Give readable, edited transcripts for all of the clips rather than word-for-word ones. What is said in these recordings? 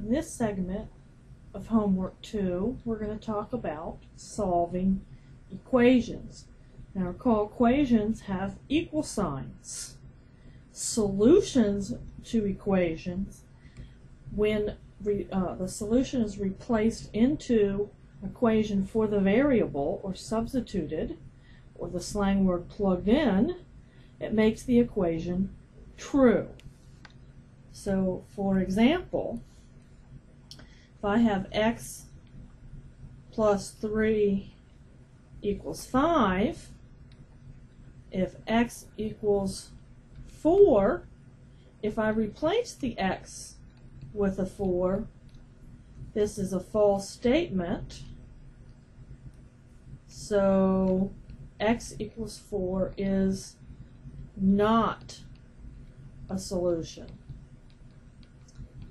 In this segment of homework 2, we're going to talk about solving equations. Now recall, equations have equal signs. Solutions to equations, when the solution is replaced into an equation for the variable or substituted, or the slang word plugged in, it makes the equation true. So for example, if I have x plus 3 equals 5, if x equals 4, if I replace the x with a 4, this is a false statement. So x equals 4 is not a solution.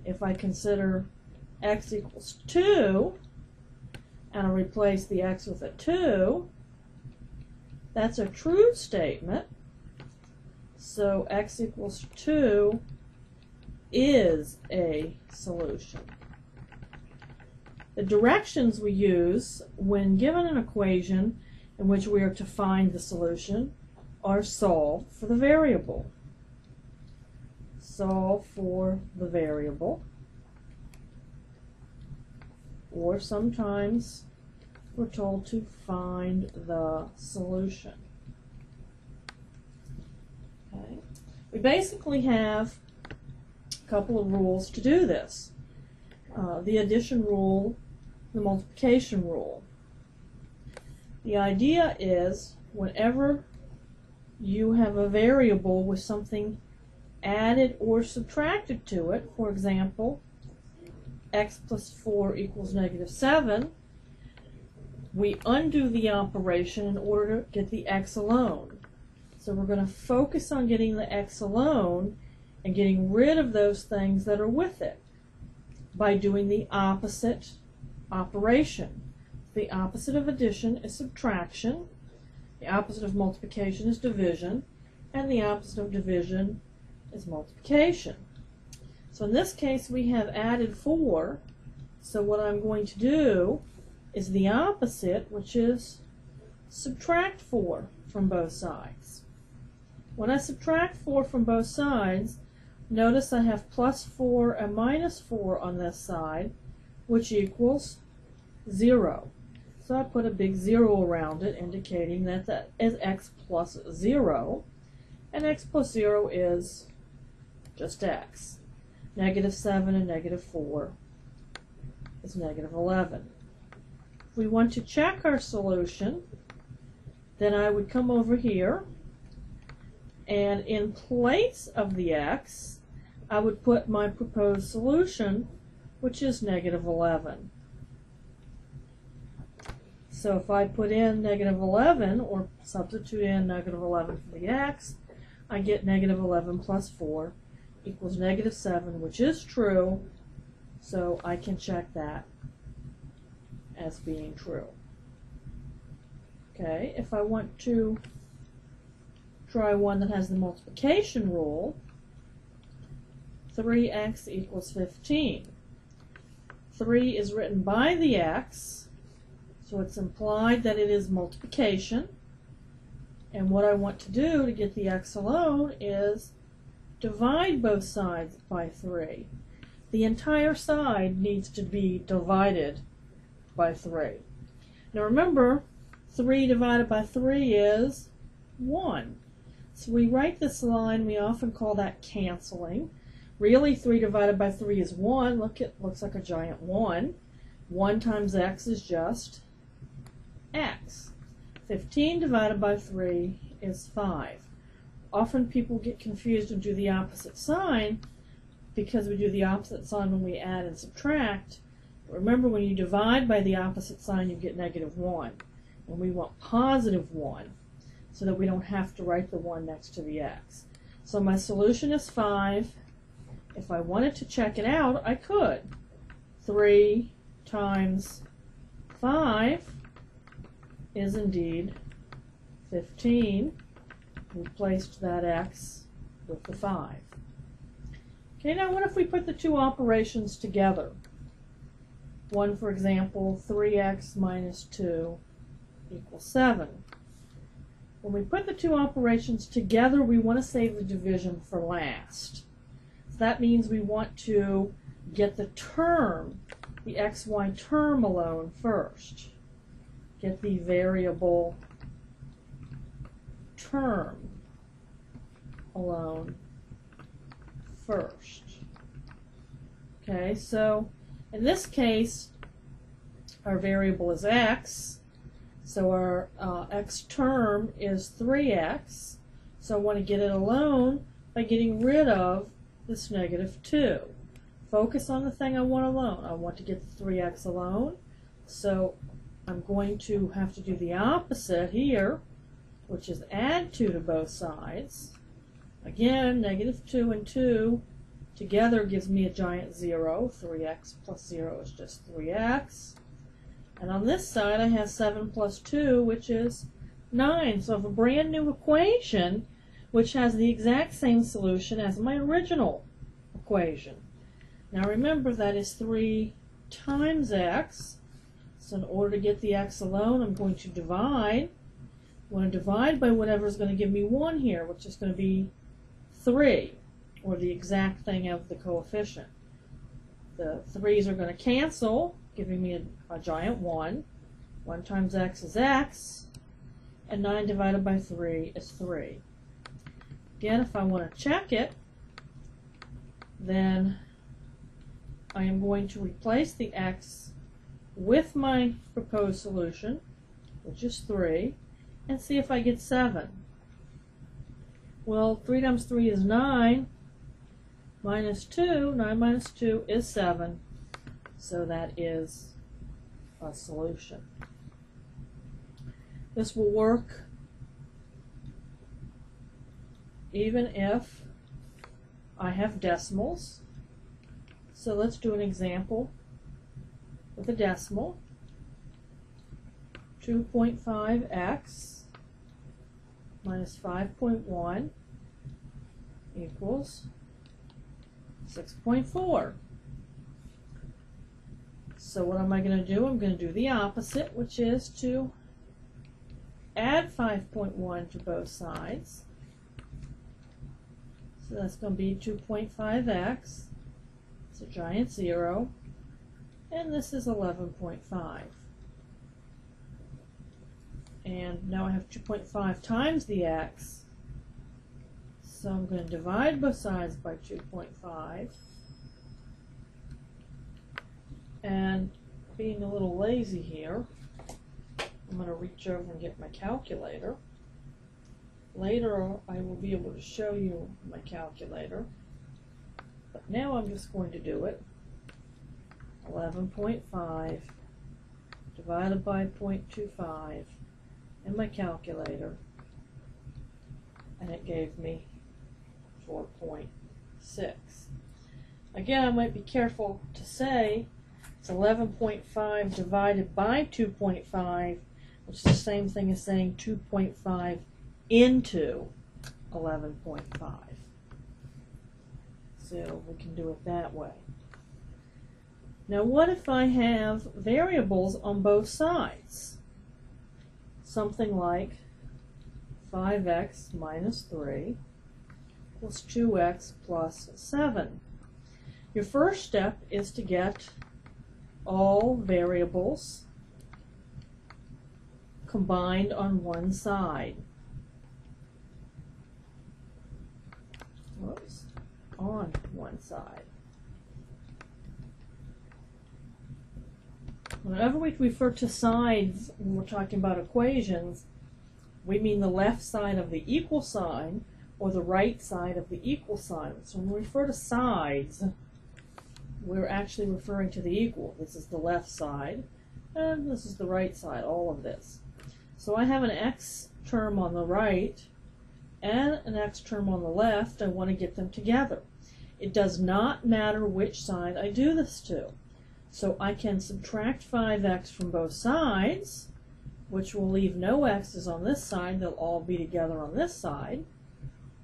If I consider x equals 2 and I replace the x with a 2, that's a true statement. So x equals 2 is a solution. The directions we use when given an equation in which we are to find the solution are solve for the variable. Solve for the variable. Or sometimes we're told to find the solution. Okay. We basically have a couple of rules to do this. The addition rule, the multiplication rule. The idea is whenever you have a variable with something added or subtracted to it, for example, x plus 4 equals -7, we undo the operation in order to get the x alone. So we're going to focus on getting the x alone and getting rid of those things that are with it by doing the opposite operation. The opposite of addition is subtraction, the opposite of multiplication is division, and the opposite of division is multiplication. So in this case we have added 4, so what I'm going to do is the opposite, which is subtract 4 from both sides. When I subtract 4 from both sides, notice I have plus 4 and minus 4 on this side, which equals 0. So I put a big 0 around it, indicating that that is x plus 0, and x plus 0 is just x. -7 and -4 is -11. If we want to check our solution, then I would come over here, and in place of the x, I would put my proposed solution, which is -11. So if I put in -11, or substitute in -11 for the x, I get -11 plus 4 equals -7, which is true, so I can check that as being true. Okay, if I want to try one that has the multiplication rule, 3x equals 15. 3 is written by the x, so it's implied that it is multiplication, and what I want to do to get the x alone is divide both sides by 3. The entire side needs to be divided by 3. Now remember, 3 divided by 3 is 1. So we write this line, we often call that canceling. Really, 3 divided by 3 is 1. Look, it looks like a giant 1. 1 times x is just x. 15 divided by 3 is 5. Often people get confused and do the opposite sign because we do the opposite sign when we add and subtract. Remember, when you divide by the opposite sign, you get -1. And we want +1 so that we don't have to write the 1 next to the x. So my solution is 5. If I wanted to check it out, I could. 3 times 5 is indeed 15. Replaced that x with the 5. Okay, now what if we put the two operations together? One, for example, 3x minus 2 equals 7. When we put the two operations together, we want to save the division for last. So that means we want to get the term, the xy term alone first. Get the variable term alone first. Okay, so in this case, our variable is x, so our x term is 3x, so I want to get it alone by getting rid of this negative 2. Focus on the thing I want alone. I want to get the 3x alone, so I'm going to have to do the opposite here, which is add 2 to both sides. Again, negative 2 and 2 together gives me a giant 0. 3x plus 0 is just 3x. And on this side I have 7 plus 2, which is 9. So I have a brand new equation which has the exact same solution as my original equation. Now remember, that is 3 times x. So in order to get the x alone, I'm going to divide. I want to divide by whatever is going to give me 1 here, which is going to be 3, or the exact thing of the coefficient. The 3's are going to cancel, giving me a giant 1. 1 times x is x, and 9 divided by 3 is 3. Again, if I want to check it, then I am going to replace the x with my proposed solution, which is 3, and see if I get 7. Well, 3 times 3 is 9, minus 2, 9 minus 2 is 7, so that is a solution. This will work even if I have decimals. So let's do an example with a decimal. 2.5x minus 5.1 equals 6.4. So what am I going to do? I'm going to do the opposite, which is to add 5.1 to both sides. So that's going to be 2.5x. It's a giant 0. And this is 11.5. And now I have 2.5 times the x. So I'm going to divide both sides by 2.5. And being a little lazy here, I'm going to reach over and get my calculator. Later I will be able to show you my calculator. But now I'm just going to do it. 11.5 divided by 0.25 in my calculator, and it gave me 4.6. Again, I might be careful to say it's 11.5 divided by 2.5, which is the same thing as saying 2.5 into 11.5. So we can do it that way. Now what if I have variables on both sides? Something like 5x minus 3 equals 2x plus 7. Your first step is to get all variables combined on one side. Whoops, on one side. Whenever we refer to sides when we're talking about equations, we mean the left side of the equal sign or the right side of the equal sign. So when we refer to sides, we're actually referring to the equal. This is the left side, and this is the right side, all of this. So I have an x term on the right and an x term on the left. I want to get them together. It does not matter which side I do this to. So I can subtract 5x from both sides, which will leave no x's on this side. They'll all be together on this side.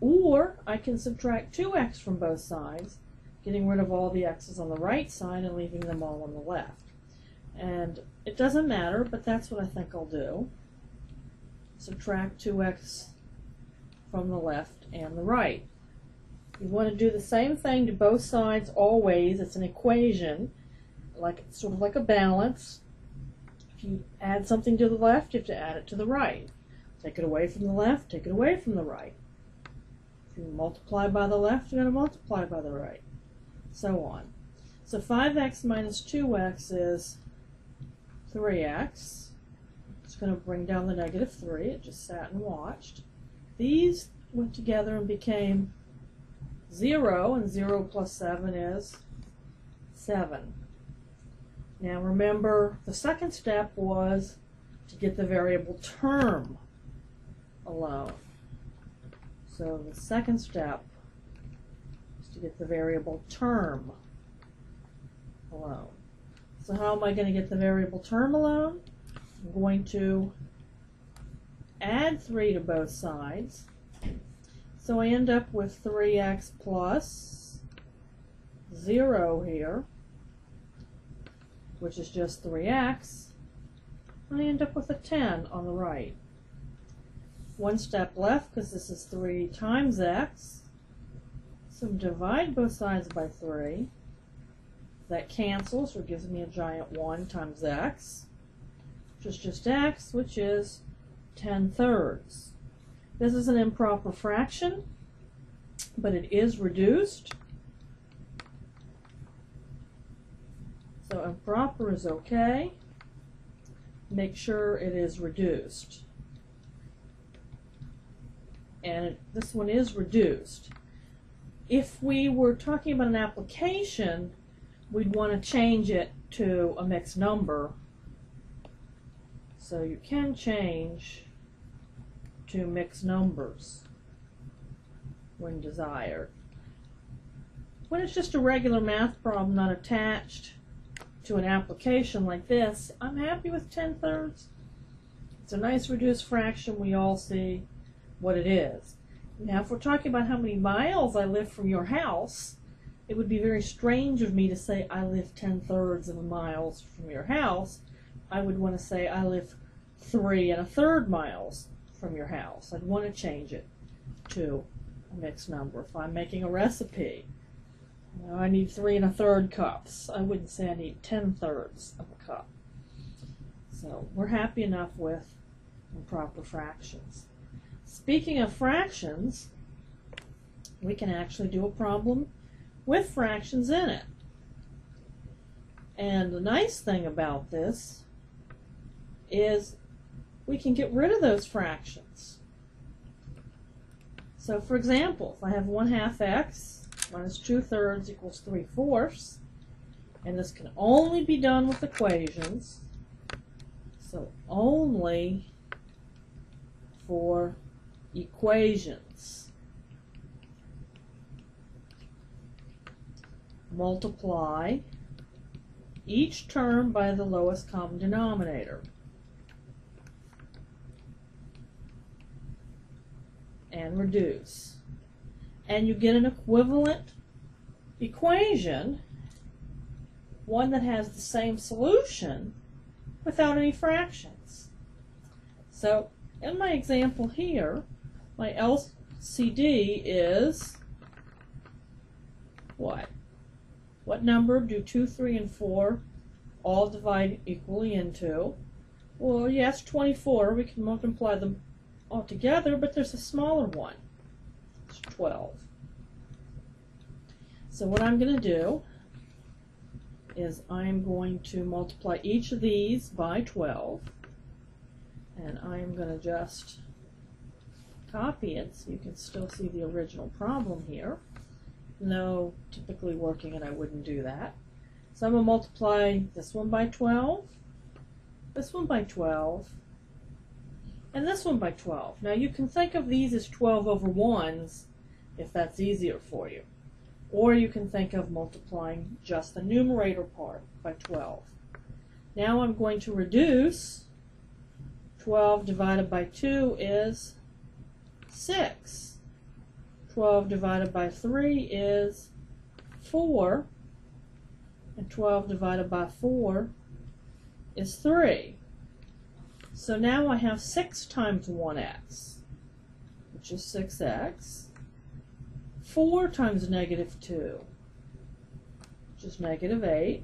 Or I can subtract 2x from both sides, getting rid of all the x's on the right side and leaving them all on the left. And it doesn't matter, but that's what I think I'll do. Subtract 2x from the left and the right. You want to do the same thing to both sides always. It's an equation, sort of like a balance. If you add something to the left, you have to add it to the right. Take it away from the left, take it away from the right. If you multiply by the left, you're going to multiply by the right. So on. So 5x minus 2x is 3x. It's going to bring down the negative 3. It just sat and watched. These went together and became 0, and 0 plus 7 is 7. Now remember, the second step was to get the variable term alone. So the second step is to get the variable term alone. So how am I going to get the variable term alone? I'm going to add 3 to both sides. So I end up with 3x plus 0 here, which is just 3x. I end up with a 10 on the right. One step left because this is 3 times x. So divide both sides by 3. That cancels, or gives me a giant 1 times x, which is just x, which is 10/3. This is an improper fraction, but it is reduced. So improper is okay. Make sure it is reduced. And this one is reduced. If we were talking about an application, we'd want to change it to a mixed number. So you can change to mixed numbers when desired. When it's just a regular math problem not attached to an application like this, I'm happy with 10/3. It's a nice reduced fraction. We all see what it is. Now, if we're talking about how many miles I live from your house, it would be very strange of me to say I live 10/3 of a mile from your house. I would want to say I live 3 1/3 miles from your house. I'd want to change it to a mixed number. If I'm making a recipe, I need 3 1/3 cups. I wouldn't say I need 10/3 of a cup. So we're happy enough with improper fractions. Speaking of fractions, we can actually do a problem with fractions in it. And the nice thing about this is we can get rid of those fractions. So for example, if I have 1/2 x minus 2/3 equals 3/4, and this can only be done with equations, so only for equations. Multiply each term by the lowest common denominator. And reduce. And you get an equivalent equation, one that has the same solution without any fractions. So in my example here, my LCD is what? What number do 2, 3, and 4 all divide equally into? Well, yes, 24. We can multiply them all together, but there's a smaller one. It's 12. So what I'm going to do is I'm going to multiply each of these by 12, and I'm going to just copy it so you can still see the original problem here. No, typically working it, I wouldn't do that. So I'm going to multiply this one by 12, this one by 12, and this one by 12. Now you can think of these as 12 over 1s if that's easier for you. Or you can think of multiplying just the numerator part by 12. Now I'm going to reduce. 12 divided by 2 is 6. 12 divided by 3 is 4, and 12 divided by 4 is 3. So now I have 6 times 1x, which is 6x, 4 times negative 2, which is negative 8,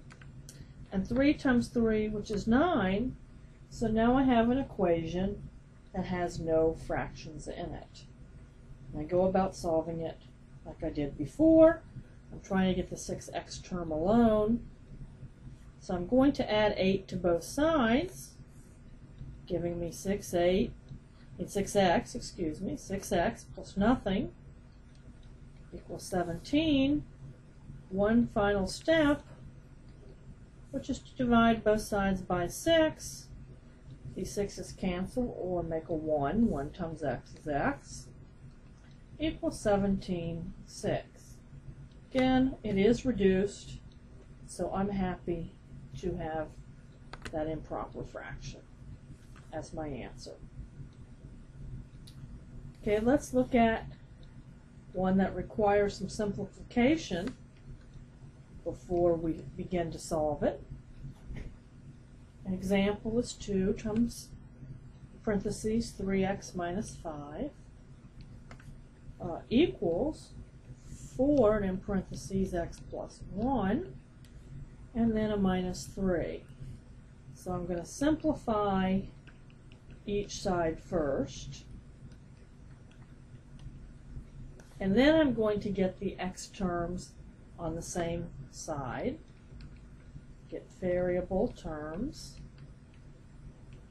and 3 times 3, which is 9. So now I have an equation that has no fractions in it. And I go about solving it like I did before. I'm trying to get the 6x term alone. So I'm going to add 8 to both sides, giving me 6x, 6x plus nothing equals 17. One final step, which is to divide both sides by 6. These 6's cancel or make a 1. 1 times x is x, equals 17, 6. Again, it is reduced, so I'm happy to have that improper fraction as my answer. Okay, let's look at one that requires some simplification before we begin to solve it. An example is 2 times parentheses 3x minus 5 equals 4 and in parentheses x plus 1 and then a minus 3. So I'm going to simplify each side first, and then I'm going to get the x terms on the same side, get variable terms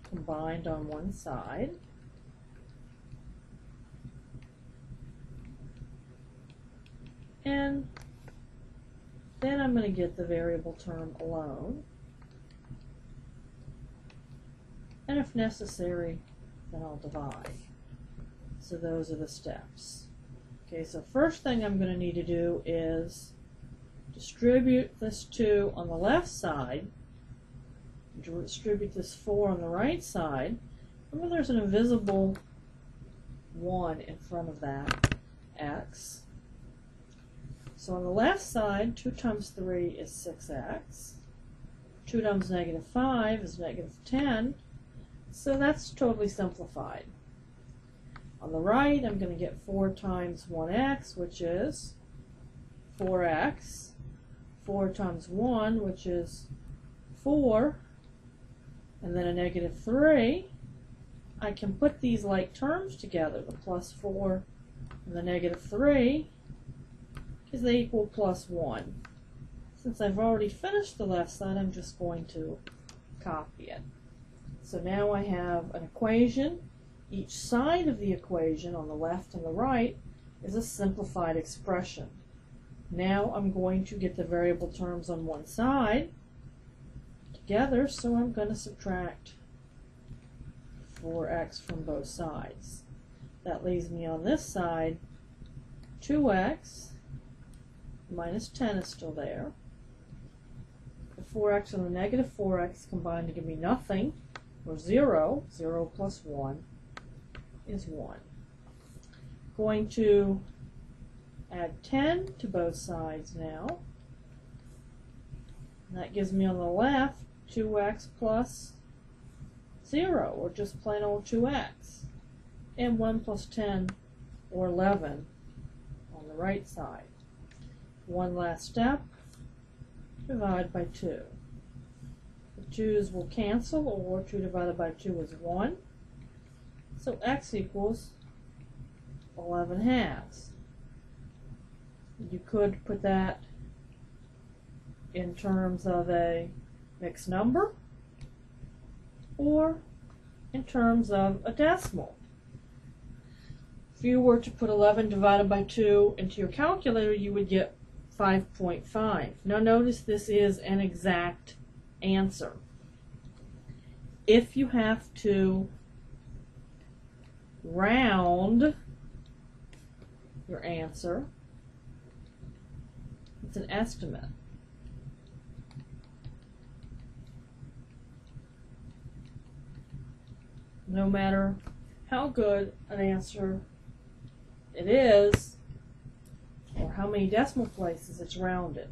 combined on one side, and then I'm going to get the variable term alone, and if necessary, then I'll divide. So those are the steps. Okay, so first thing I'm going to need to do is distribute this 2 on the left side, distribute this 4 on the right side. Remember there's an invisible 1 in front of that x. So on the left side, 2 times 3 is 6x. 2 times negative 5 is negative 10. So that's totally simplified. On the right, I'm going to get 4 times 1x, which is 4x. 4 times 1, which is 4. And then a negative 3. I can put these like terms together, the plus 4 and the negative 3, because they equal plus 1. Since I've already finished the left side, I'm just going to copy it. So now I have an equation. Each side of the equation on the left and the right is a simplified expression. Now I'm going to get the variable terms on one side together, so I'm going to subtract 4x from both sides. That leaves me on this side 2x minus 10 is still there. The 4x and the negative 4x combine to give me nothing, or 0. 0 plus 1 is 1. Going to add 10 to both sides now. And that gives me on the left 2x plus 0, or just plain old 2x. And 1 plus 10, or 11, on the right side. One last step, divide by 2. The 2's will cancel, or 2 divided by 2 is 1. So x equals 11 halves. You could put that in terms of a mixed number or in terms of a decimal. If you were to put 11 divided by 2 into your calculator, you would get 5.5. Now notice this is an exact answer. If you have to round your answer, it's an estimate. No matter how good an answer it is, or how many many decimal places, it's rounded.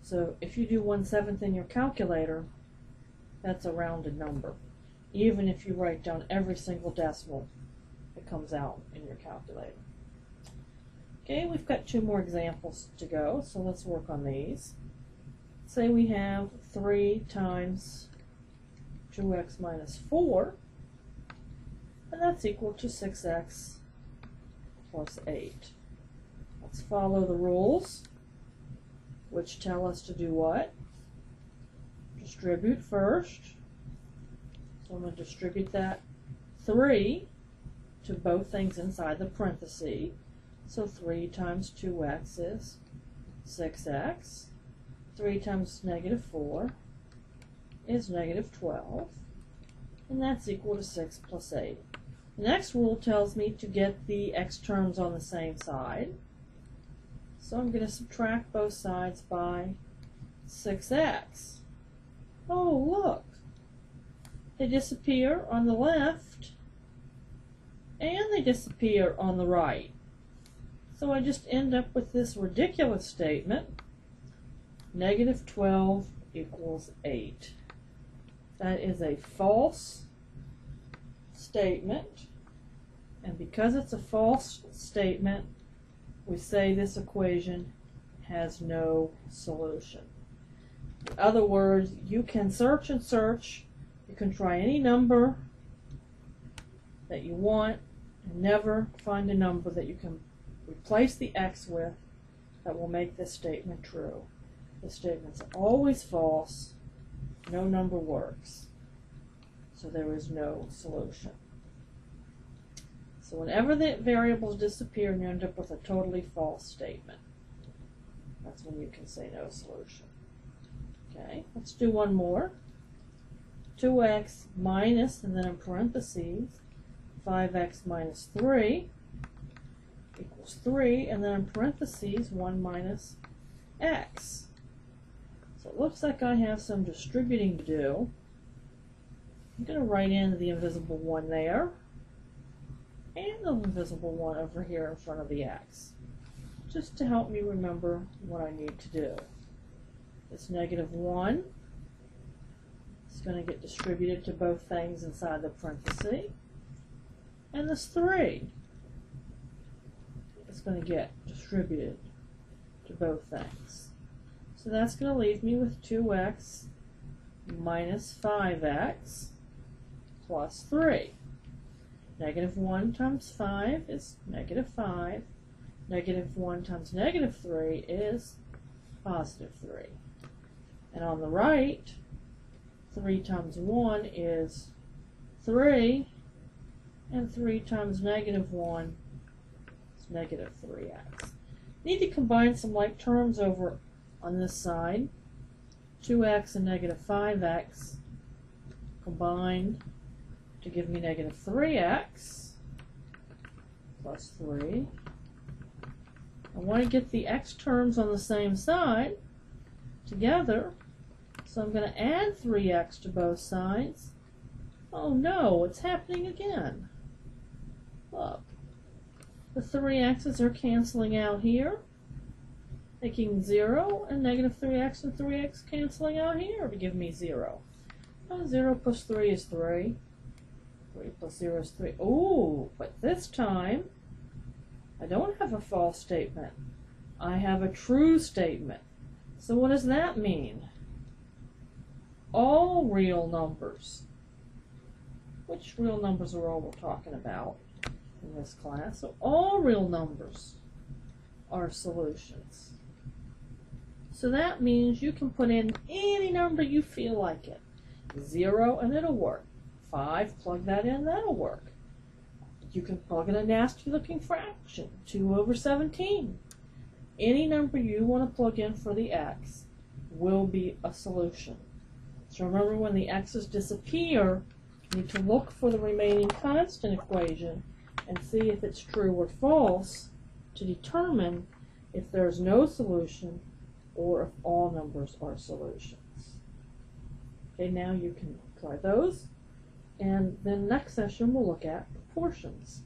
So if you do 1/7 in your calculator, that's a rounded number. Even if you write down every single decimal that comes out in your calculator. Okay, we've got 2 more examples to go, so let's work on these. Say we have 3 times 2x minus 4, and that's equal to 6x plus 8. Let's follow the rules, which tell us to do what? Distribute first. So I'm going to distribute that 3 to both things inside the parenthesis. So 3 times 2x is 6x. 3 times negative 4 is negative 12. And that's equal to 6 plus 8. The next rule tells me to get the x terms on the same side. So I'm going to subtract both sides by 6x. Oh, look. They disappear on the left, and they disappear on the right. So I just end up with this ridiculous statement, negative 12 equals 8. That is a false statement, and because it's a false statement, we say this equation has no solution. In other words, you can search and search, you can try any number that you want, and never find a number that you can replace the x with that will make this statement true. The statement's always false, no number works, so there is no solution. So whenever the variables disappear, you end up with a totally false statement. That's when you can say no solution. Okay, let's do one more. 2x minus, and then in parentheses, 5x minus 3 equals 3, and then in parentheses, 1 minus x. So it looks like I have some distributing to do. I'm going to write in the invisible 1 there, and the invisible 1 over here in front of the x, just to help me remember what I need to do. This negative 1 is going to get distributed to both things inside the parenthesis, and this 3 is going to get distributed to both things. So that's going to leave me with 2x minus 5x plus 3. Negative 1 times 5 is negative 5. Negative 1 times negative 3 is positive 3. And on the right, 3 times 1 is 3, and 3 times negative 1 is negative 3x. Need to combine some like terms over on this side. 2x and negative 5x combined to give me negative 3x plus 3. I want to get the x terms on the same side together, so I'm going to add 3x to both sides. Oh no, it's happening again. Look, the 3x's are canceling out here, making 0, and negative 3x and 3x canceling out here to give me 0. 0 plus 3 is 3. 3 plus 0 is 3. Ooh, but this time I don't have a false statement. I have a true statement. So what does that mean? All real numbers. Which real numbers are all we're talking about in this class? So all real numbers are solutions. So that means you can put in any number you feel like it. 0 and it'll work. 5, plug that in, that'll work. You can plug in a nasty looking fraction, 2 over 17. Any number you want to plug in for the x will be a solution. So remember, when the x's disappear, you need to look for the remaining constant equation and see if it's true or false to determine if there's no solution or if all numbers are solutions. Okay, now you can try those, and then next session we'll look at proportions.